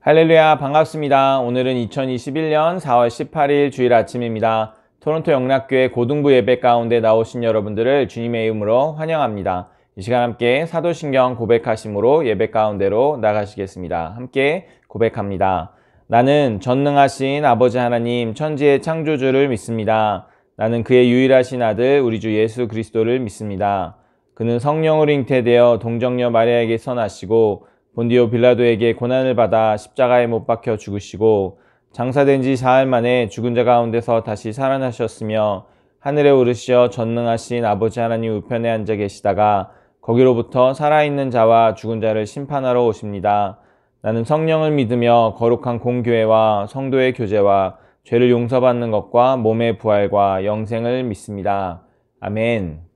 할렐루야, 반갑습니다. 오늘은 2021년 4월 18일 주일 아침입니다. 토론토 영락교회 고등부 예배 가운데 나오신 여러분들을 주님의 이름으로 환영합니다. 이 시간 함께 사도신경 고백하심으로 예배 가운데로 나가시겠습니다. 함께 고백합니다. 나는 전능하신 아버지 하나님 천지의 창조주를 믿습니다. 나는 그의 유일하신 아들 우리 주 예수 그리스도를 믿습니다. 그는 성령으로 잉태되어 동정녀 마리아에게 선하시고 본디오 빌라도에게 고난을 받아 십자가에 못 박혀 죽으시고 장사된 지 사흘 만에 죽은 자 가운데서 다시 살아나셨으며 하늘에 오르시어 전능하신 아버지 하나님 우편에 앉아 계시다가 거기로부터 살아있는 자와 죽은 자를 심판하러 오십니다. 나는 성령을 믿으며 거룩한 공교회와 성도의 교제와 죄를 용서받는 것과 몸의 부활과 영생을 믿습니다. 아멘.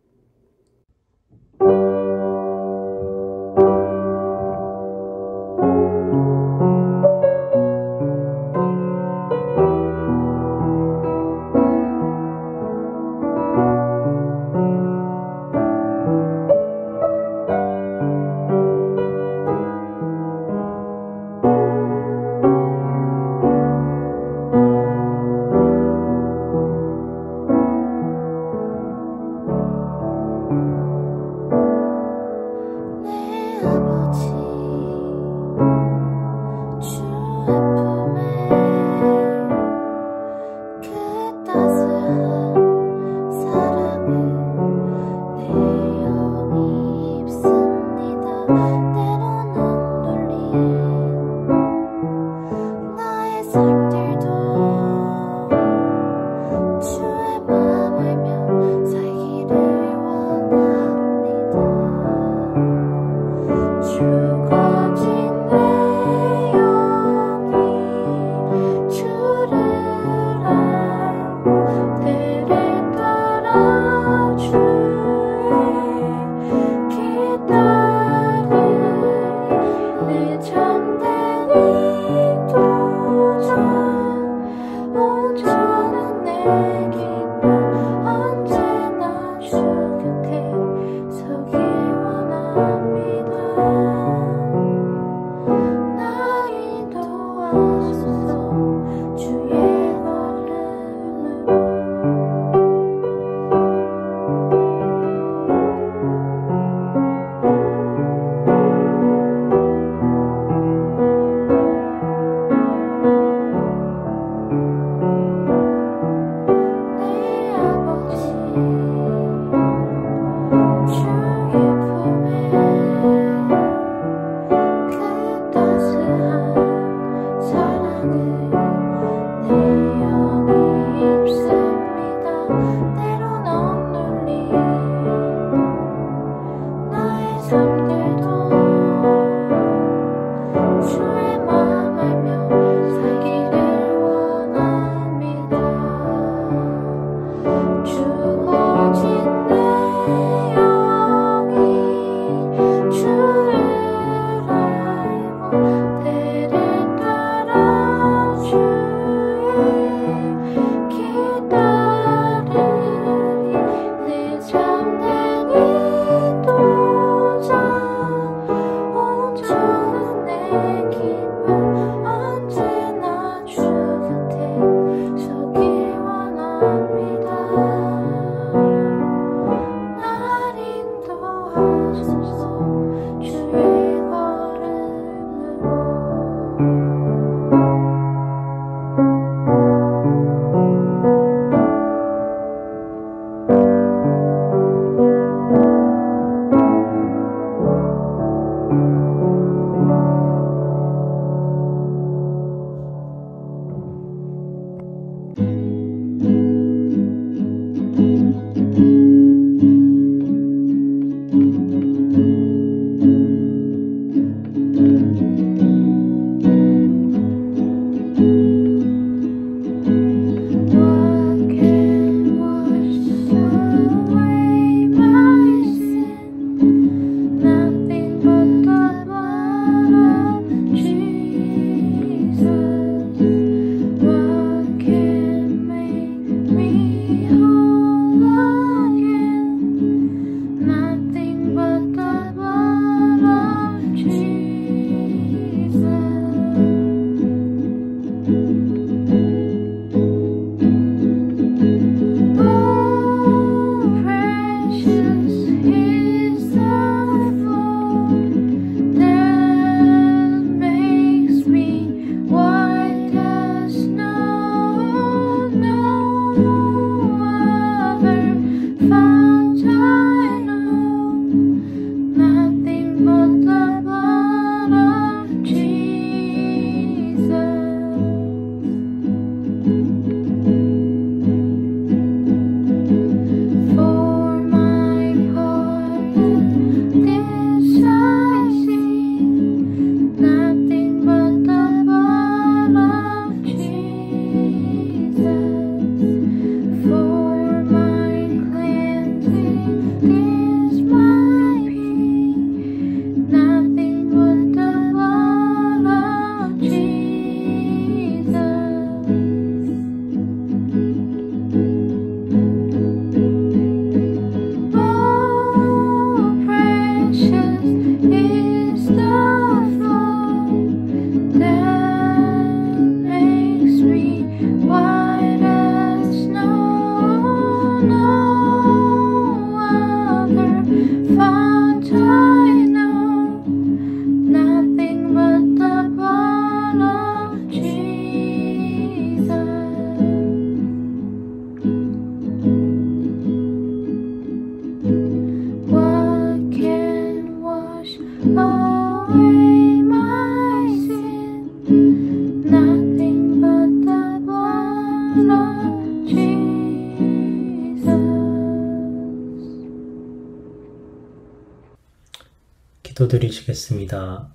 기도드리시겠습니다.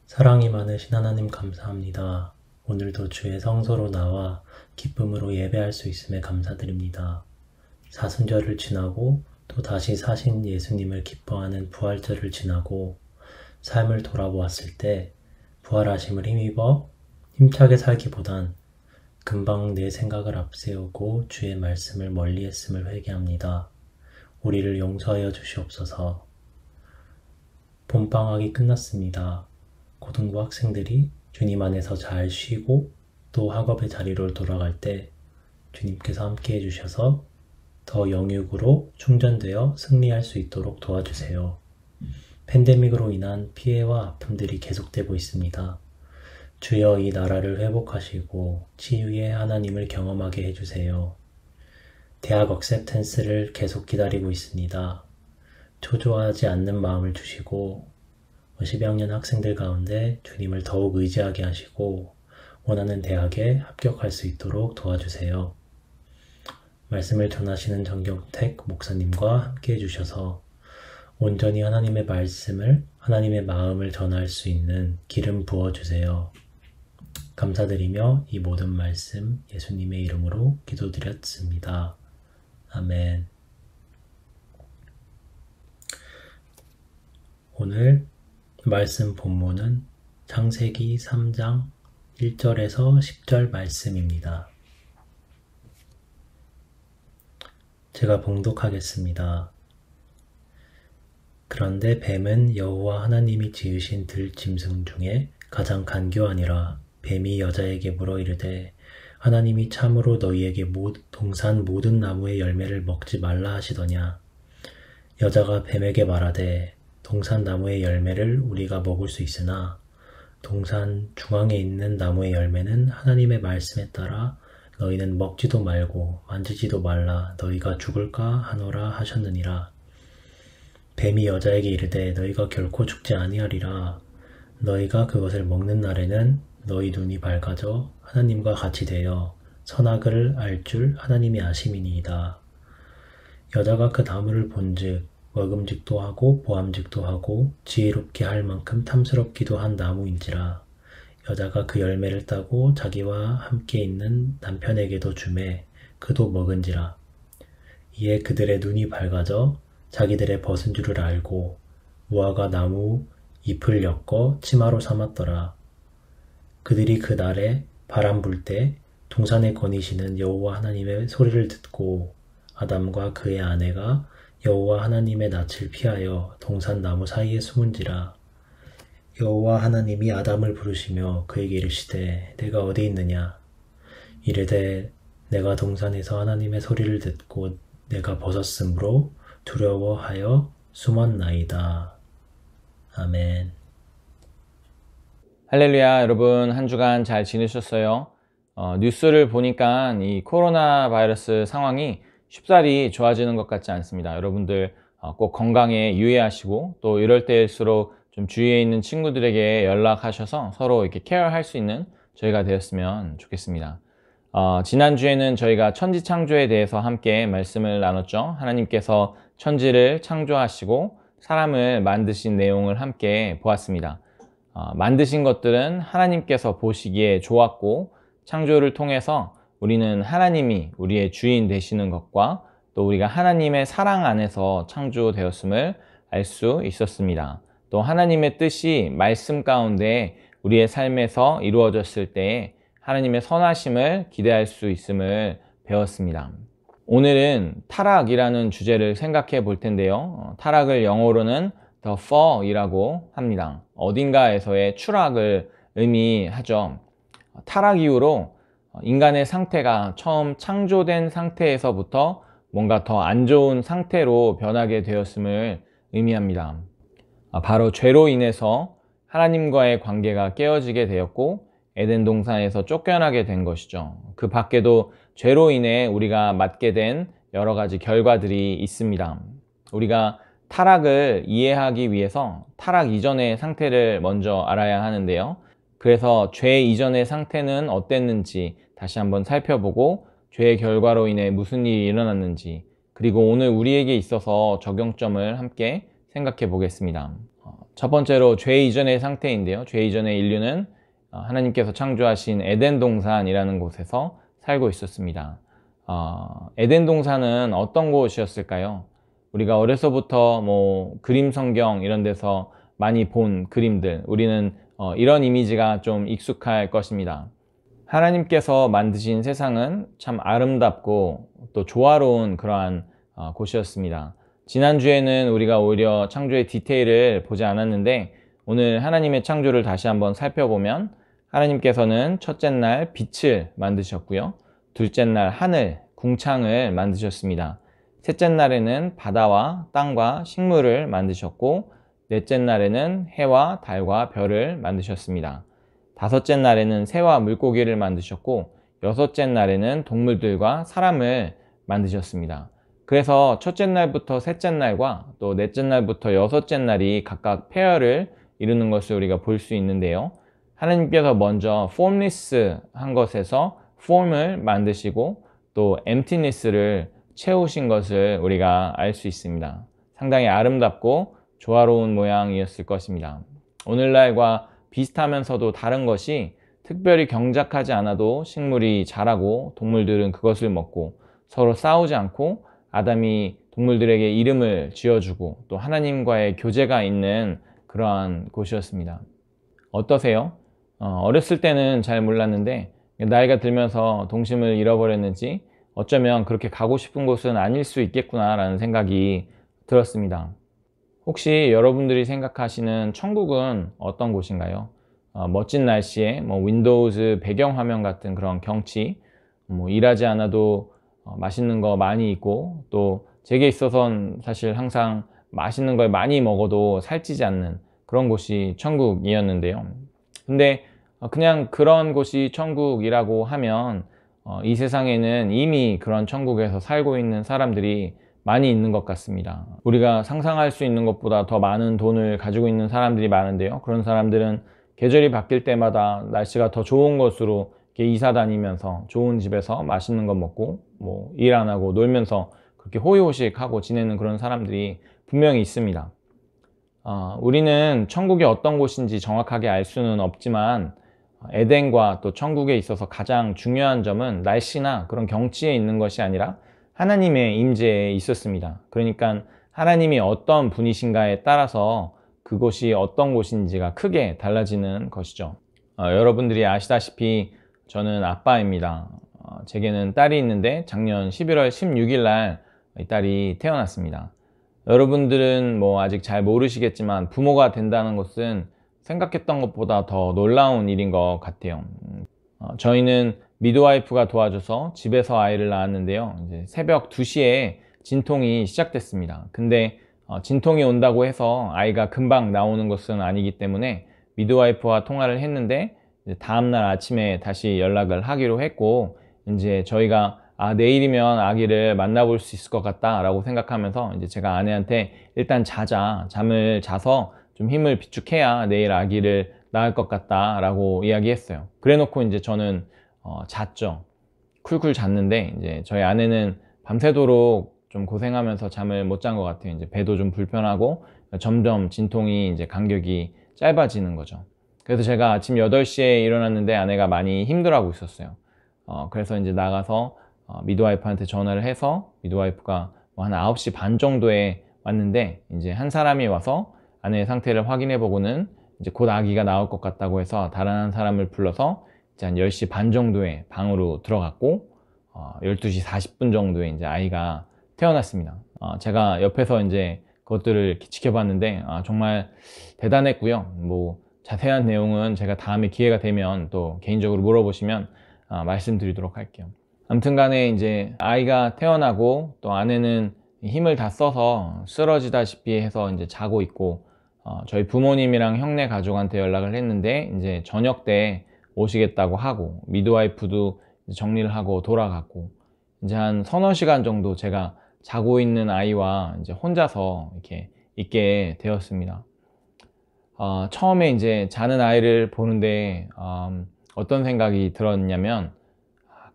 사랑이 많으신 하나님 감사합니다. 오늘도 주의 성소로 나와 기쁨으로 예배할 수 있음에 감사드립니다. 사순절을 지나고 또 다시 사신 예수님을 기뻐하는 부활절을 지나고 삶을 돌아보았을 때 부활하심을 힘입어 힘차게 살기보단 금방 내 생각을 앞세우고 주의 말씀을 멀리했음을 회개합니다. 우리를 용서하여 주시옵소서. 봄방학이 끝났습니다. 고등부 학생들이 주님 안에서 잘 쉬고 또 학업의 자리로 돌아갈 때 주님께서 함께 해주셔서 더 영육으로 충전되어 승리할 수 있도록 도와주세요. 팬데믹으로 인한 피해와 아픔들이 계속되고 있습니다. 주여 이 나라를 회복하시고 치유의 하나님을 경험하게 해주세요. 대학 억셉텐스를 계속 기다리고 있습니다. 초조하지 않는 마음을 주시고 10학년 학생들 가운데 주님을 더욱 의지하게 하시고 원하는 대학에 합격할 수 있도록 도와주세요. 말씀을 전하시는 정경택 목사님과 함께 해주셔서 온전히 하나님의 말씀을, 하나님의 마음을 전할 수 있는 기름 부어주세요. 감사드리며 이 모든 말씀 예수님의 이름으로 기도드렸습니다. 아멘. 오늘 말씀 본문은 창세기 3장 1절에서 10절 말씀입니다. 제가 봉독하겠습니다. 그런데 뱀은 여호와 하나님이 지으신 들짐승 중에 가장 간교하니라. 뱀이 여자에게 물어 이르되 하나님이 참으로 너희에게 동산 모든 나무의 열매를 먹지 말라 하시더냐. 여자가 뱀에게 말하되 동산 나무의 열매를 우리가 먹을 수 있으나 동산 중앙에 있는 나무의 열매는 하나님의 말씀에 따라 너희는 먹지도 말고 만지지도 말라 너희가 죽을까 하노라 하셨느니라. 뱀이 여자에게 이르되 너희가 결코 죽지 아니하리라. 너희가 그것을 먹는 날에는 너희 눈이 밝아져 하나님과 같이 되어 선악을 알 줄 하나님이 아심이니이다. 여자가 그 나무를 본즉 먹음직도 하고 보암직도 하고 지혜롭게 할 만큼 탐스럽기도 한 나무인지라. 여자가 그 열매를 따고 자기와 함께 있는 남편에게도 주매 그도 먹은지라. 이에 그들의 눈이 밝아져 자기들의 벗은 줄을 알고 무화과 나무 잎을 엮어 치마로 삼았더라. 그들이 그 날에 바람 불 때 동산에 거니시는 여호와 하나님의 소리를 듣고 아담과 그의 아내가 여호와 하나님의 낯을 피하여 동산 나무 사이에 숨은지라. 여호와 하나님이 아담을 부르시며 그에게 이르시되 내가 어디 있느냐. 이르되 내가 동산에서 하나님의 소리를 듣고 내가 벗었으므로 두려워하여 숨었나이다. 아멘. 할렐루야. 여러분 한 주간 잘 지내셨어요? 뉴스를 보니까 이 코로나 바이러스 상황이 쉽사리 좋아지는 것 같지 않습니다. 여러분들 꼭 건강에 유의하시고 또 이럴 때일수록 좀 주위에 있는 친구들에게 연락하셔서 서로 이렇게 케어할 수 있는 저희가 되었으면 좋겠습니다. 지난주에는 저희가 천지 창조에 대해서 함께 말씀을 나눴죠. 하나님께서 천지를 창조하시고 사람을 만드신 내용을 함께 보았습니다. 만드신 것들은 하나님께서 보시기에 좋았고 창조를 통해서 우리는 하나님이 우리의 주인 되시는 것과 또 우리가 하나님의 사랑 안에서 창조되었음을 알 수 있었습니다. 또 하나님의 뜻이 말씀 가운데 우리의 삶에서 이루어졌을 때에 하나님의 선하심을 기대할 수 있음을 배웠습니다. 오늘은 타락이라는 주제를 생각해 볼 텐데요. 타락을 영어로는 the fall이라고 합니다. 어딘가에서의 추락을 의미하죠. 타락 이후로 인간의 상태가 처음 창조된 상태에서부터 뭔가 더 안 좋은 상태로 변하게 되었음을 의미합니다. 바로 죄로 인해서 하나님과의 관계가 깨어지게 되었고 에덴 동산에서 쫓겨나게 된 것이죠. 그 밖에도 죄로 인해 우리가 맞게 된 여러 가지 결과들이 있습니다. 우리가 타락을 이해하기 위해서 타락 이전의 상태를 먼저 알아야 하는데요. 그래서 죄 이전의 상태는 어땠는지 다시 한번 살펴보고 죄의 결과로 인해 무슨 일이 일어났는지 그리고 오늘 우리에게 있어서 적용점을 함께 생각해 보겠습니다. 첫 번째로 죄 이전의 상태인데요. 죄 이전의 인류는 하나님께서 창조하신 에덴 동산이라는 곳에서 살고 있었습니다. 에덴 동산은 어떤 곳이었을까요? 우리가 어려서부터 뭐 그림 성경 이런 데서 많이 본 그림들, 우리는 이런 이미지가 좀 익숙할 것입니다. 하나님께서 만드신 세상은 참 아름답고 또 조화로운 그러한 곳이었습니다. 지난주에는 우리가 오히려 창조의 디테일을 보지 않았는데, 오늘 하나님의 창조를 다시 한번 살펴보면 하나님께서는 첫째 날 빛을 만드셨고요, 둘째 날 하늘, 궁창을 만드셨습니다. 셋째 날에는 바다와 땅과 식물을 만드셨고, 넷째 날에는 해와 달과 별을 만드셨습니다. 다섯째 날에는 새와 물고기를 만드셨고, 여섯째 날에는 동물들과 사람을 만드셨습니다. 그래서 첫째 날부터 셋째 날과 또 넷째 날부터 여섯째 날이 각각 페어를 이루는 것을 우리가 볼 수 있는데요. 하나님께서 먼저 formless한 것에서 form을 만드시고 또 emptiness를 채우신 것을 우리가 알 수 있습니다. 상당히 아름답고 조화로운 모양이었을 것입니다. 오늘날과 비슷하면서도 다른 것이, 특별히 경작하지 않아도 식물이 자라고 동물들은 그것을 먹고 서로 싸우지 않고 아담이 동물들에게 이름을 지어주고 또 하나님과의 교제가 있는 그러한 곳이었습니다. 어떠세요? 어렸을 때는 잘 몰랐는데 나이가 들면서 동심을 잃어버렸는지 어쩌면 그렇게 가고 싶은 곳은 아닐 수 있겠구나 라는 생각이 들었습니다. 혹시 여러분들이 생각하시는 천국은 어떤 곳인가요? 멋진 날씨에 윈도우즈 배경화면 같은 그런 경치, 일하지 않아도 맛있는 거 많이 있고, 또 제게 있어서는 사실 항상 맛있는 걸 많이 먹어도 살찌지 않는 그런 곳이 천국이었는데요. 근데 그냥 그런 곳이 천국이라고 하면 이 세상에는 이미 그런 천국에서 살고 있는 사람들이 많이 있는 것 같습니다. 우리가 상상할 수 있는 것보다 더 많은 돈을 가지고 있는 사람들이 많은데요. 그런 사람들은 계절이 바뀔 때마다 날씨가 더 좋은 곳으로 이렇게 이사 다니면서 좋은 집에서 맛있는 거 먹고 일 안 하고 놀면서 그렇게 호의호식하고 지내는 그런 사람들이 분명히 있습니다. 우리는 천국이 어떤 곳인지 정확하게 알 수는 없지만 에덴과 또 천국에 있어서 가장 중요한 점은 날씨나 그런 경치에 있는 것이 아니라 하나님의 임재에 있었습니다. 그러니까 하나님이 어떤 분이신가에 따라서 그곳이 어떤 곳인지가 크게 달라지는 것이죠. 여러분들이 아시다시피 저는 아빠입니다. 제게는 딸이 있는데 작년 11월 16일 날 이 딸이 태어났습니다. 여러분들은 아직 잘 모르시겠지만 부모가 된다는 것은 생각했던 것보다 더 놀라운 일인 것 같아요. 저희는 미드와이프가 도와줘서 집에서 아이를 낳았는데요. 이제 새벽 2시에 진통이 시작됐습니다. 근데 진통이 온다고 해서 아이가 금방 나오는 것은 아니기 때문에 미드와이프와 통화를 했는데 다음날 아침에 다시 연락을 하기로 했고, 이제 저희가 내일이면 아기를 만나볼 수 있을 것 같다 라고 생각하면서 이제 제가 아내한테 일단 잠을 자서 좀 힘을 비축해야 내일 아기를 낳을 것 같다 라고 이야기했어요. 그래 놓고 이제 저는 잤죠. 쿨쿨 잤는데 이제 저희 아내는 밤새도록 좀 고생하면서 잠을 못 잔 것 같아요. 이제 배도 좀 불편하고 점점 진통이 이제 간격이 짧아지는 거죠. 그래서 제가 아침 8시에 일어났는데 아내가 많이 힘들어하고 있었어요. 그래서 이제 나가서 미드와이프한테 전화를 해서 미드와이프가 한 9시 반 정도에 왔는데, 이제 한 사람이 와서 아내의 상태를 확인해 보고는 이제 곧 아기가 나올 것 같다고 해서 다른 한 사람을 불러서 이제 한 10시 반 정도에 방으로 들어갔고 12시 40분 정도에 이제 아이가 태어났습니다. 제가 옆에서 이제 그것들을 이렇게 지켜봤는데 정말 대단했고요. 자세한 내용은 제가 다음에 기회가 되면 또 개인적으로 물어보시면 말씀드리도록 할게요. 아무튼 간에 이제 아이가 태어나고 또 아내는 힘을 다 써서 쓰러지다시피 해서 이제 자고 있고, 저희 부모님이랑 형네 가족한테 연락을 했는데 이제 저녁 때 오시겠다고 하고, 미드와이프도 정리를 하고 돌아갔고, 이제 한 서너 시간 정도 제가 자고 있는 아이와 이제 혼자서 이렇게 있게 되었습니다. 처음에 이제 자는 아이를 보는데 어떤 생각이 들었냐면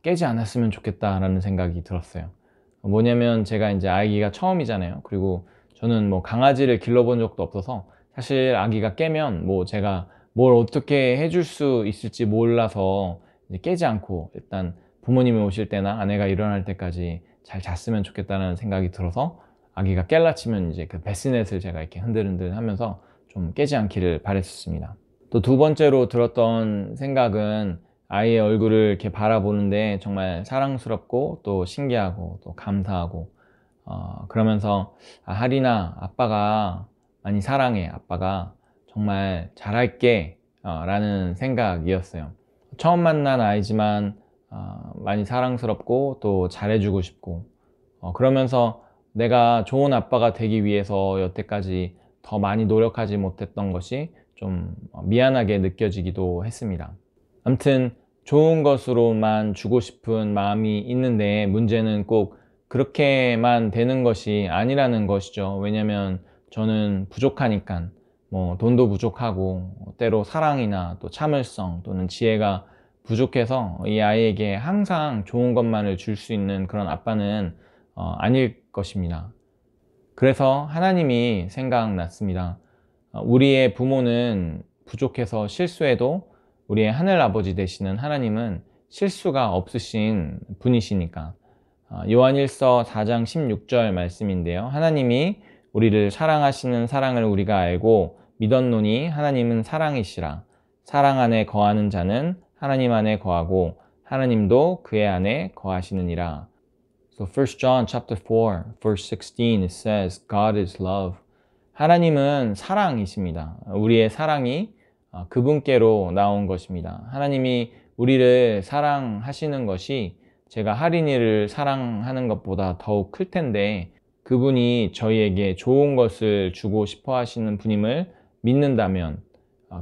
깨지 않았으면 좋겠다라는 생각이 들었어요. 뭐냐면 제가 이제 아기가 처음이잖아요. 그리고 저는 뭐 강아지를 길러본 적도 없어서 사실 아기가 깨면 뭐 제가 뭘 어떻게 해줄 수 있을지 몰라서 이제 깨지 않고 일단 부모님이 오실 때나 아내가 일어날 때까지 잘 잤으면 좋겠다는 생각이 들어서 아기가 깰라 치면 이제 그 베스넷을 제가 이렇게 흔들흔들 하면서 좀 깨지 않기를 바랬었습니다. 또 두 번째로 들었던 생각은 아이의 얼굴을 이렇게 바라보는데 정말 사랑스럽고 또 신기하고 또 감사하고 그러면서 하린아, 아빠가 많이 사랑해. 아빠가 정말 잘할게 라는 생각이었어요. 처음 만난 아이지만 많이 사랑스럽고 또 잘해주고 싶고 그러면서 내가 좋은 아빠가 되기 위해서 여태까지 더 많이 노력하지 못했던 것이 좀 미안하게 느껴지기도 했습니다. 아무튼 좋은 것으로만 주고 싶은 마음이 있는데 문제는 꼭 그렇게만 되는 것이 아니라는 것이죠. 왜냐면 저는 부족하니까 뭐 돈도 부족하고 때로 사랑이나 또 참을성 또는 지혜가 부족해서 이 아이에게 항상 좋은 것만을 줄 수 있는 그런 아빠는 아닐 것입니다. 그래서 하나님이 생각났습니다. 우리의 부모는 부족해서 실수해도 우리의 하늘아버지 되시는 하나님은 실수가 없으신 분이시니까 요한일서 4장 16절 말씀인데요. 하나님이 우리를 사랑하시는 사랑을 우리가 알고 믿었노니 하나님은 사랑이시라. 사랑 안에 거하는 자는 하나님 안에 거하고 하나님도 그의 안에 거하시느니라. So 1 John chapter 4 verse 16 it says God is love. 하나님은 사랑이십니다. 우리의 사랑이 그분께로 나온 것입니다. 하나님이 우리를 사랑하시는 것이 제가 하린이를 사랑하는 것보다 더욱 클 텐데 그분이 저희에게 좋은 것을 주고 싶어 하시는 분임을 믿는다면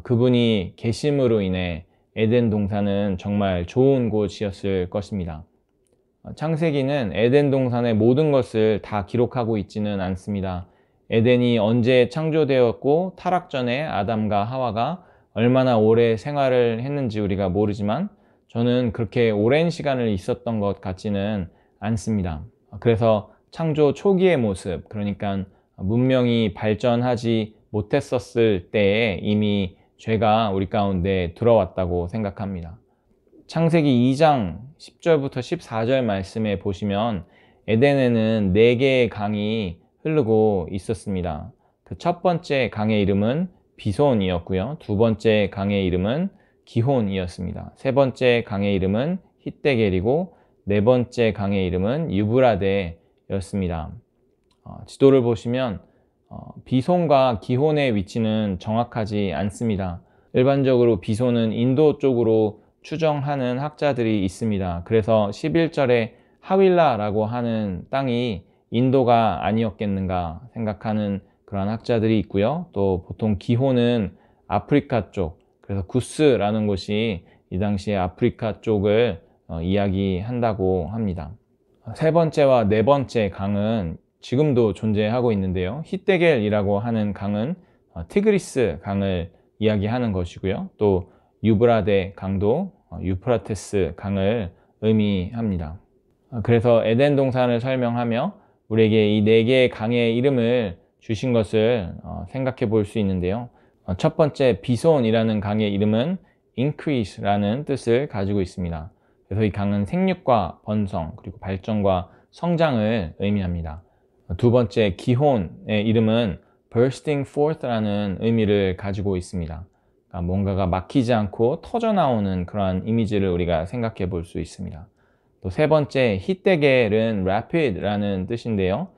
그분이 계심으로 인해 에덴 동산은 정말 좋은 곳이었을 것입니다. 창세기는 에덴 동산의 모든 것을 다 기록하고 있지는 않습니다. 에덴이 언제 창조되었고 타락 전에 아담과 하와가 얼마나 오래 생활을 했는지 우리가 모르지만 저는 그렇게 오랜 시간을 있었던 것 같지는 않습니다. 그래서 창조 초기의 모습, 그러니까 문명이 발전하지 못했었을 때에 이미 죄가 우리 가운데 들어왔다고 생각합니다. 창세기 2장 10절부터 14절 말씀에 보시면 에덴에는 4개의 강이 흐르고 있었습니다. 그 첫 번째 강의 이름은 비손이었고요. 두 번째 강의 이름은 기혼이었습니다. 세 번째 강의 이름은 히데겔이고 네 번째 강의 이름은 유브라데였습니다. 지도를 보시면 비손과 기혼의 위치는 정확하지 않습니다. 일반적으로 비손은 인도 쪽으로 추정하는 학자들이 있습니다. 그래서 11절에 하윌라라고 하는 땅이 인도가 아니었겠는가 생각하는 그런 학자들이 있고요. 또 보통 기혼은 아프리카 쪽, 그래서 구스라는 곳이 이 당시에 아프리카 쪽을 이야기한다고 합니다. 세 번째와 네 번째 강은 지금도 존재하고 있는데요. 히데겔이라고 하는 강은 티그리스 강을 이야기하는 것이고요. 또 유브라데 강도 유프라테스 강을 의미합니다. 그래서 에덴 동산을 설명하며 우리에게 이 4개의 강의 이름을 주신 것을 생각해 볼 수 있는데요. 첫 번째 비손이라는 강의 이름은 increase라는 뜻을 가지고 있습니다. 그래서 이 강은 생육과 번성 그리고 발전과 성장을 의미합니다. 두 번째 기혼의 이름은 bursting forth라는 의미를 가지고 있습니다. 그러니까 뭔가가 막히지 않고 터져나오는 그러한 이미지를 우리가 생각해 볼 수 있습니다. 또 세 번째 히데겔은 rapid라는 뜻인데요.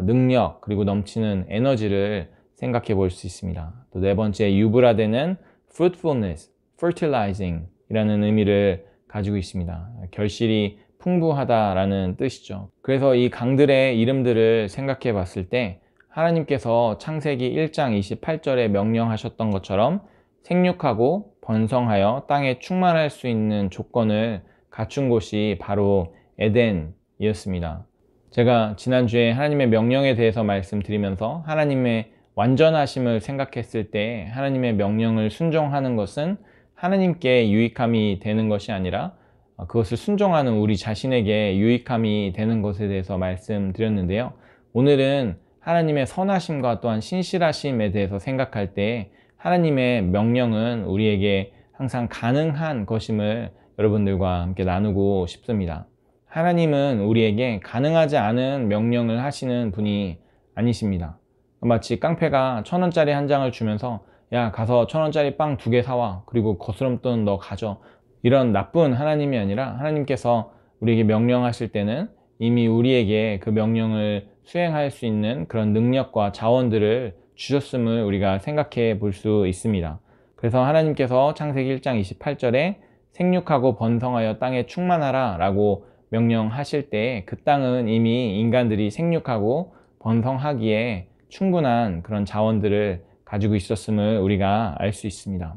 능력 그리고 넘치는 에너지를 생각해 볼 수 있습니다. 또 네 번째 유브라데는 fruitfulness, fertilizing 이라는 의미를 가지고 있습니다. 결실이 풍부하다라는 뜻이죠. 그래서 이 강들의 이름들을 생각해 봤을 때 하나님께서 창세기 1장 28절에 명령하셨던 것처럼 생육하고 번성하여 땅에 충만할 수 있는 조건을 갖춘 곳이 바로 에덴이었습니다. 제가 지난주에 하나님의 명령에 대해서 말씀드리면서 하나님의 완전하심을 생각했을 때 하나님의 명령을 순종하는 것은 하나님께 유익함이 되는 것이 아니라 그것을 순종하는 우리 자신에게 유익함이 되는 것에 대해서 말씀드렸는데요. 오늘은 하나님의 선하심과 또한 신실하심에 대해서 생각할 때 하나님의 명령은 우리에게 항상 가능한 것임을 여러분들과 함께 나누고 싶습니다. 하나님은 우리에게 가능하지 않은 명령을 하시는 분이 아니십니다. 마치 깡패가 1,000원짜리 한 장을 주면서 야, 가서 1,000원짜리 빵 2개 사와. 그리고 거스름돈 너 가져. 이런 나쁜 하나님이 아니라 하나님께서 우리에게 명령하실 때는 이미 우리에게 그 명령을 수행할 수 있는 그런 능력과 자원들을 주셨음을 우리가 생각해 볼 수 있습니다. 그래서 하나님께서 창세기 1장 28절에 생육하고 번성하여 땅에 충만하라 라고 명령하실 때 그 땅은 이미 인간들이 생육하고 번성하기에 충분한 그런 자원들을 가지고 있었음을 우리가 알 수 있습니다.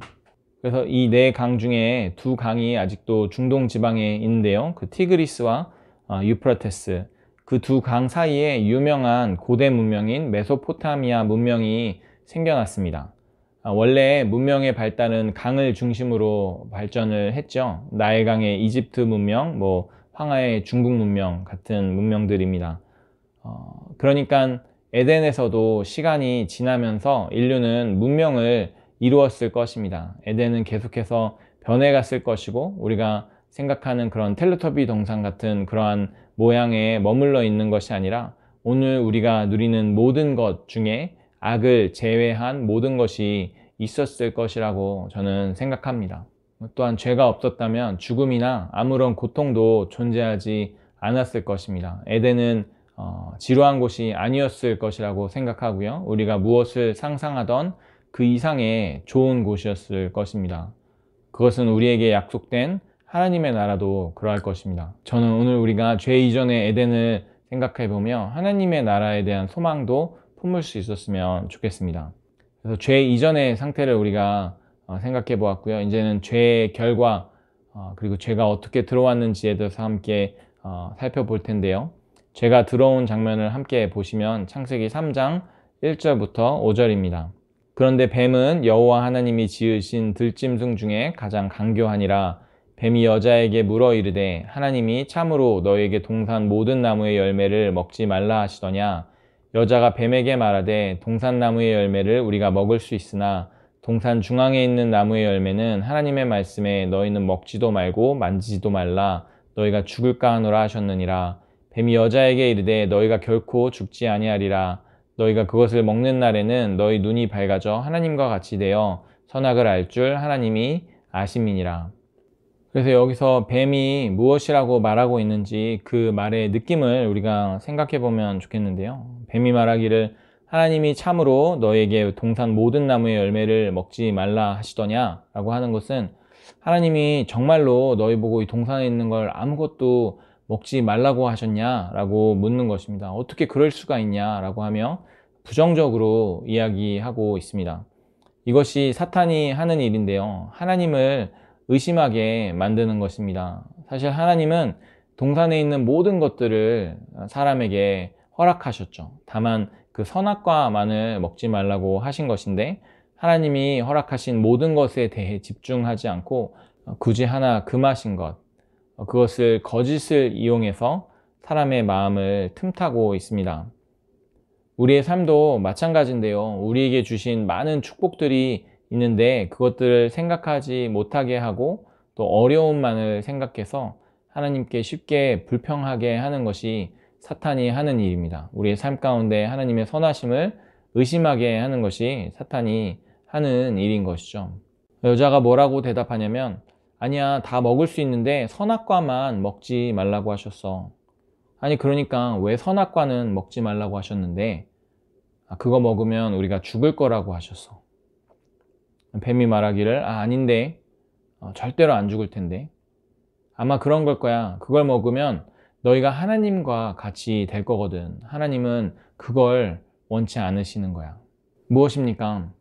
그래서 이 4강 중에 2강이 아직도 중동 지방에 있는데요. 그 티그리스와 유프라테스, 그 2강 사이에 유명한 고대 문명인 메소포타미아 문명이 생겨났습니다. 원래 문명의 발달은 강을 중심으로 발전을 했죠. 나일강의 이집트 문명, 황하의 중국 문명 같은 문명들입니다. 그러니까 에덴에서도 시간이 지나면서 인류는 문명을 이루었을 것입니다. 에덴은 계속해서 변해갔을 것이고 우리가 생각하는 그런 텔레토비 동상 같은 그러한 모양에 머물러 있는 것이 아니라 오늘 우리가 누리는 모든 것 중에 악을 제외한 모든 것이 있었을 것이라고 저는 생각합니다. 또한 죄가 없었다면 죽음이나 아무런 고통도 존재하지 않았을 것입니다. 에덴은 지루한 곳이 아니었을 것이라고 생각하고요. 우리가 무엇을 상상하던 그 이상의 좋은 곳이었을 것입니다. 그것은 우리에게 약속된 하나님의 나라도 그러할 것입니다. 저는 오늘 우리가 죄 이전의 에덴을 생각해 보며 하나님의 나라에 대한 소망도 품을 수 있었으면 좋겠습니다. 그래서 죄 이전의 상태를 우리가 생각해 보았고요. 이제는 죄의 결과 그리고 죄가 어떻게 들어왔는지에 대해서 함께 살펴볼 텐데요. 죄가 들어온 장면을 함께 보시면 창세기 3장 1절부터 5절입니다. 그런데 뱀은 여호와 하나님이 지으신 들짐승 중에 가장 간교하니라. 뱀이 여자에게 물어 이르되 하나님이 참으로 너에게 동산 모든 나무의 열매를 먹지 말라 하시더냐. 여자가 뱀에게 말하되 동산나무의 열매를 우리가 먹을 수 있으나 동산 중앙에 있는 나무의 열매는 하나님의 말씀에 너희는 먹지도 말고 만지지도 말라 너희가 죽을까 하노라 하셨느니라. 뱀이 여자에게 이르되 너희가 결코 죽지 아니하리라. 너희가 그것을 먹는 날에는 너희 눈이 밝아져 하나님과 같이 되어 선악을 알 줄 하나님이 아심이니라. 그래서 여기서 뱀이 무엇이라고 말하고 있는지 그 말의 느낌을 우리가 생각해 보면 좋겠는데요. 뱀이 말하기를 하나님이 참으로 너에게 동산 모든 나무의 열매를 먹지 말라 하시더냐 라고 하는 것은 하나님이 정말로 너희 보고 이 동산에 있는 걸 아무것도 먹지 말라고 하셨냐 라고 묻는 것입니다. 어떻게 그럴 수가 있냐 라고 하며 부정적으로 이야기하고 있습니다. 이것이 사탄이 하는 일인데요. 하나님을 의심하게 만드는 것입니다. 사실 하나님은 동산에 있는 모든 것들을 사람에게 허락하셨죠. 다만 그 선악과만을 먹지 말라고 하신 것인데 하나님이 허락하신 모든 것에 대해 집중하지 않고 굳이 하나 금하신 것, 그것을 거짓을 이용해서 사람의 마음을 틈타고 있습니다. 우리의 삶도 마찬가지인데요. 우리에게 주신 많은 축복들이 있는데 그것들을 생각하지 못하게 하고 또 어려움만을 생각해서 하나님께 쉽게 불평하게 하는 것이 사탄이 하는 일입니다. 우리의 삶 가운데 하나님의 선하심을 의심하게 하는 것이 사탄이 하는 일인 것이죠. 여자가 뭐라고 대답하냐면 아니야, 다 먹을 수 있는데 선악과만 먹지 말라고 하셨어. 아니 그러니까 왜 선악과는 먹지 말라고 하셨는데 그거 먹으면 우리가 죽을 거라고 하셨어. 뱀이 말하기를 아닌데 절대로 안 죽을 텐데 아마 그런 걸 거야. 그걸 먹으면 너희가 하나님과 같이 될 거거든. 하나님은 그걸 원치 않으시는 거야. 무엇입니까?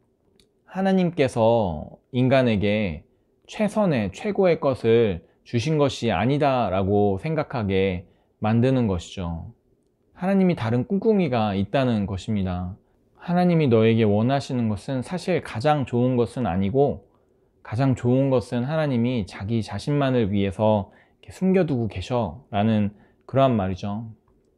하나님께서 인간에게 최선의 최고의 것을 주신 것이 아니다 라고 생각하게 만드는 것이죠. 하나님이 다른 꿍꿍이가 있다는 것입니다. 하나님이 너에게 원하시는 것은 사실 가장 좋은 것은 아니고 가장 좋은 것은 하나님이 자기 자신만을 위해서 숨겨두고 계셔 라는 그러한 말이죠.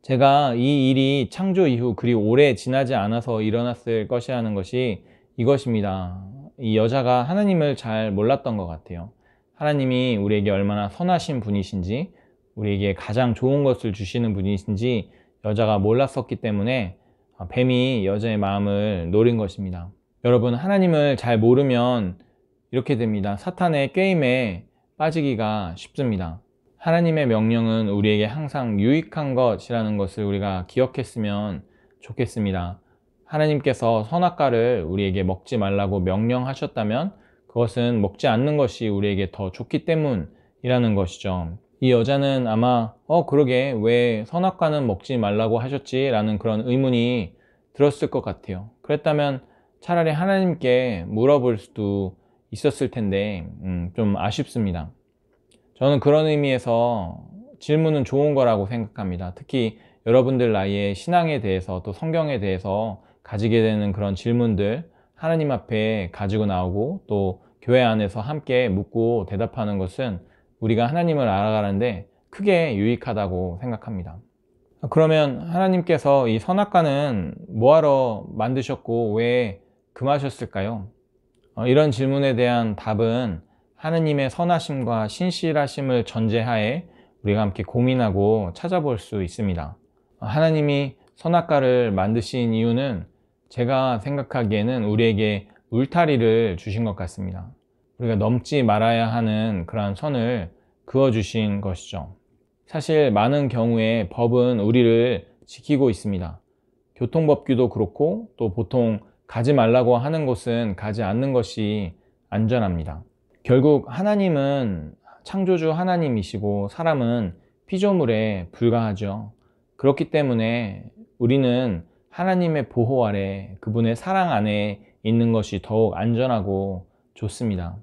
제가 이 일이 창조 이후 그리 오래 지나지 않아서 일어났을 것이라는 것이 이것입니다. 이 여자가 하나님을 잘 몰랐던 것 같아요. 하나님이 우리에게 얼마나 선하신 분이신지, 우리에게 가장 좋은 것을 주시는 분이신지 여자가 몰랐었기 때문에 뱀이 여자의 마음을 노린 것입니다. 여러분, 하나님을 잘 모르면 이렇게 됩니다. 사탄의 게임에 빠지기가 쉽습니다. 하나님의 명령은 우리에게 항상 유익한 것이라는 것을 우리가 기억했으면 좋겠습니다. 하나님께서 선악과를 우리에게 먹지 말라고 명령하셨다면 그것은 먹지 않는 것이 우리에게 더 좋기 때문이라는 것이죠. 이 여자는 아마 그러게 왜 선악과는 먹지 말라고 하셨지? 라는 그런 의문이 들었을 것 같아요. 그랬다면 차라리 하나님께 물어볼 수도 있었을 텐데 좀 아쉽습니다. 저는 그런 의미에서 질문은 좋은 거라고 생각합니다. 특히 여러분들 나이에 신앙에 대해서 또 성경에 대해서 가지게 되는 그런 질문들 하나님 앞에 가지고 나오고 또 교회 안에서 함께 묻고 대답하는 것은 우리가 하나님을 알아가는데 크게 유익하다고 생각합니다. 그러면 하나님께서 이 선악과는 뭐하러 만드셨고 왜 금하셨을까요? 이런 질문에 대한 답은 하느님의 선하심과 신실하심을 전제하에 우리가 함께 고민하고 찾아볼 수 있습니다. 하나님이 선악과를 만드신 이유는 제가 생각하기에는 우리에게 울타리를 주신 것 같습니다. 우리가 넘지 말아야 하는 그러한 선을 그어주신 것이죠. 사실 많은 경우에 법은 우리를 지키고 있습니다. 교통법규도 그렇고 또 보통 가지 말라고 하는 곳은 가지 않는 것이 안전합니다. 결국 하나님은 창조주 하나님이시고 사람은 피조물에 불과하죠. 그렇기 때문에 우리는 하나님의 보호 아래 그분의 사랑 안에 있는 것이 더욱 안전하고 좋습니다.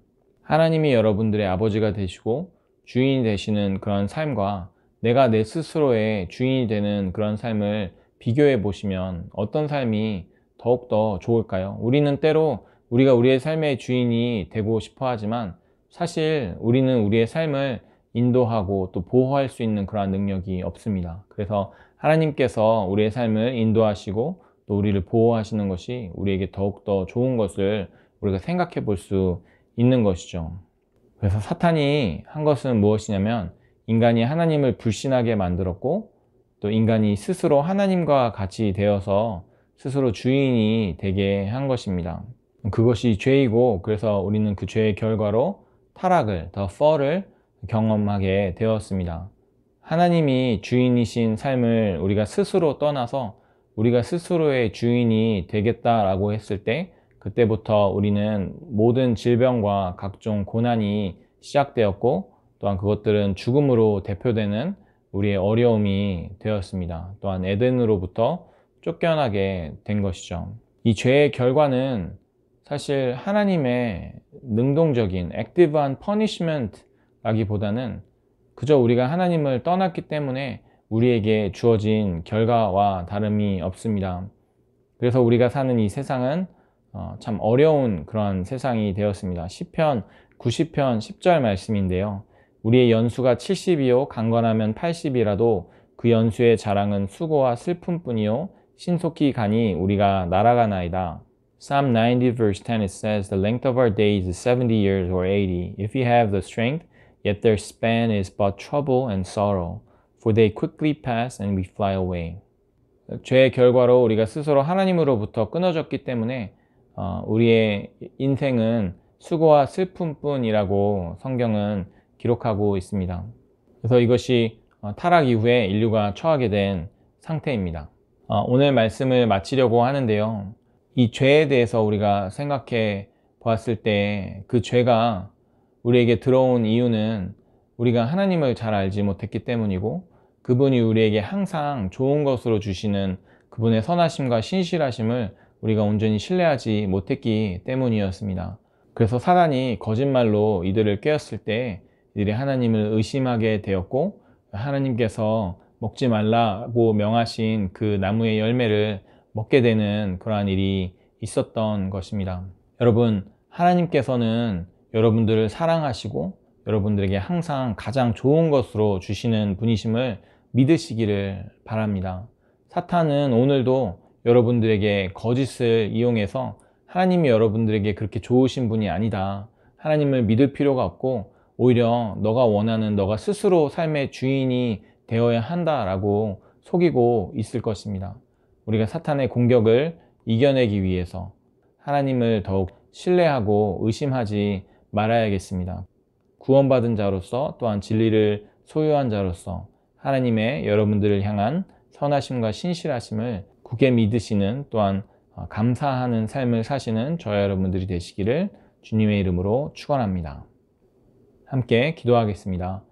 하나님이 여러분들의 아버지가 되시고 주인이 되시는 그런 삶과 내가 내 스스로의 주인이 되는 그런 삶을 비교해 보시면 어떤 삶이 더욱더 좋을까요? 우리는 때로 우리가 우리의 삶의 주인이 되고 싶어 하지만 사실 우리는 우리의 삶을 인도하고 또 보호할 수 있는 그러한 능력이 없습니다. 그래서 하나님께서 우리의 삶을 인도하시고 또 우리를 보호하시는 것이 우리에게 더욱더 좋은 것을 우리가 생각해 볼 수 있는 것이죠. 그래서 사탄이 한 것은 무엇이냐면 인간이 하나님을 불신하게 만들었고 또 인간이 스스로 하나님과 같이 되어서 스스로 주인이 되게 한 것입니다. 그것이 죄이고 그래서 우리는 그 죄의 결과로 타락을, the fall을 경험하게 되었습니다. 하나님이 주인이신 삶을 우리가 스스로 떠나서 우리가 스스로의 주인이 되겠다라고 했을 때 그때부터 우리는 모든 질병과 각종 고난이 시작되었고 또한 그것들은 죽음으로 대표되는 우리의 어려움이 되었습니다. 또한 에덴으로부터 쫓겨나게 된 것이죠. 이 죄의 결과는 사실 하나님의 능동적인 액티브한 퍼니시먼트 라기보다는 그저 우리가 하나님을 떠났기 때문에 우리에게 주어진 결과와 다름이 없습니다. 그래서 우리가 사는 이 세상은 참 어려운 그런 세상이 되었습니다. 시편 90편 10절 말씀인데요. 우리의 연수가 70이요 강건하면 80이라도 그 연수의 자랑은 수고와 슬픔뿐이요 신속히 가니 우리가 날아가나이다. Psalm 90 verse 10 it says, The length of our days is 70 years or 80. If we have the strength, yet their span is but trouble and sorrow. For they quickly pass and we fly away. 죄의 결과로 우리가 스스로 하나님으로부터 끊어졌기 때문에 우리의 인생은 수고와 슬픔뿐이라고 성경은 기록하고 있습니다. 그래서 이것이 타락 이후에 인류가 처하게 된 상태입니다. 오늘 말씀을 마치려고 하는데요. 이 죄에 대해서 우리가 생각해 보았을 때 그 죄가 우리에게 들어온 이유는 우리가 하나님을 잘 알지 못했기 때문이고 그분이 우리에게 항상 좋은 것으로 주시는 그분의 선하심과 신실하심을 우리가 온전히 신뢰하지 못했기 때문이었습니다. 그래서 사단이 거짓말로 이들을 꾀었을 때 이들이 하나님을 의심하게 되었고 하나님께서 먹지 말라고 명하신 그 나무의 열매를 먹게 되는 그러한 일이 있었던 것입니다. 여러분, 하나님께서는 여러분들을 사랑하시고 여러분들에게 항상 가장 좋은 것으로 주시는 분이심을 믿으시기를 바랍니다. 사탄은 오늘도 여러분들에게 거짓을 이용해서 하나님이 여러분들에게 그렇게 좋으신 분이 아니다. 하나님을 믿을 필요가 없고 오히려 너가 원하는 너가 스스로 삶의 주인이 되어야 한다라고 속이고 있을 것입니다. 우리가 사탄의 공격을 이겨내기 위해서 하나님을 더욱 신뢰하고 의심하지 말아야겠습니다. 구원받은 자로서 또한 진리를 소유한 자로서 하나님의 여러분들을 향한 선하심과 신실하심을 굳게 믿으시는 또한 감사하는 삶을 사시는 저와 여러분들이 되시기를 주님의 이름으로 축원합니다. 함께 기도하겠습니다.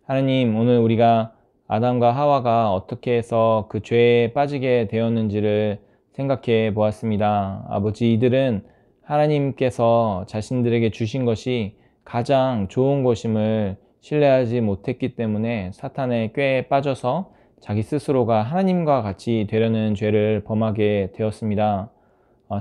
하나님, 오늘 우리가 아담과 하와가 어떻게 해서 그 죄에 빠지게 되었는지를 생각해 보았습니다. 아버지, 이들은 하나님께서 자신들에게 주신 것이 가장 좋은 것임을 신뢰하지 못했기 때문에 사탄의 꾀에 빠져서 자기 스스로가 하나님과 같이 되려는 죄를 범하게 되었습니다.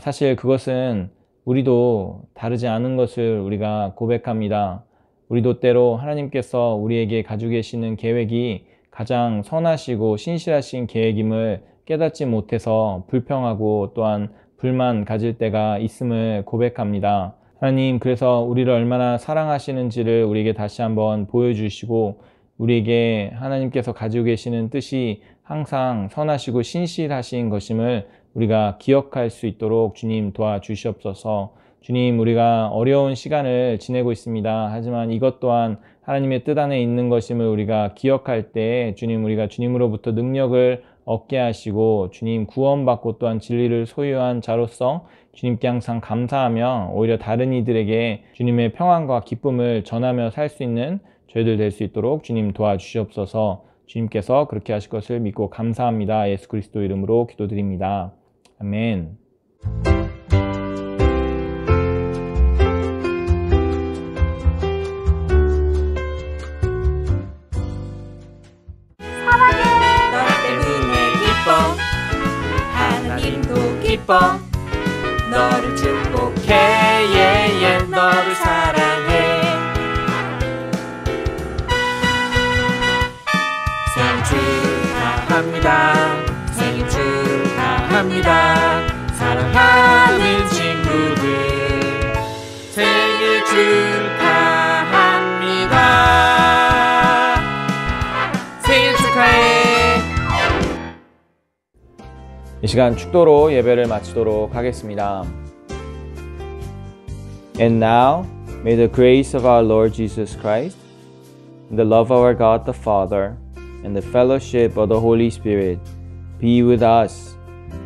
사실 그것은 우리도 다르지 않은 것을 우리가 고백합니다. 우리도 때로 하나님께서 우리에게 가지고 계시는 계획이 가장 선하시고 신실하신 계획임을 깨닫지 못해서 불평하고 또한 불만 가질 때가 있음을 고백합니다. 하나님, 그래서 우리를 얼마나 사랑하시는지를 우리에게 다시 한번 보여주시고 우리에게 하나님께서 가지고 계시는 뜻이 항상 선하시고 신실하신 것임을 우리가 기억할 수 있도록 주님 도와주시옵소서. 주님, 우리가 어려운 시간을 지내고 있습니다. 하지만 이것 또한 하나님의 뜻 안에 있는 것임을 우리가 기억할 때 주님, 우리가 주님으로부터 능력을 얻게 하시고 주님 구원받고 또한 진리를 소유한 자로서 주님께 항상 감사하며 오히려 다른 이들에게 주님의 평안과 기쁨을 전하며 살 수 있는 저희들 될 수 있도록 주님 도와주시옵소서. 주님께서 그렇게 하실 것을 믿고 감사합니다. 예수 그리스도 이름으로 기도드립니다. 아멘. 하나님도 기뻐 너를 축복해 너를 사랑해 생일 축하합니다 생일 축하합니다 사랑하는 친구들 생일 축하합니다 생일 축하해. 이 시간 축도로 예배를 마치도록 하겠습니다. And now, may the grace of our Lord Jesus Christ, and the love of our God the Father, and the fellowship of the Holy Spirit be with us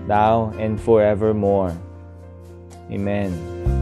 now and forevermore. Amen.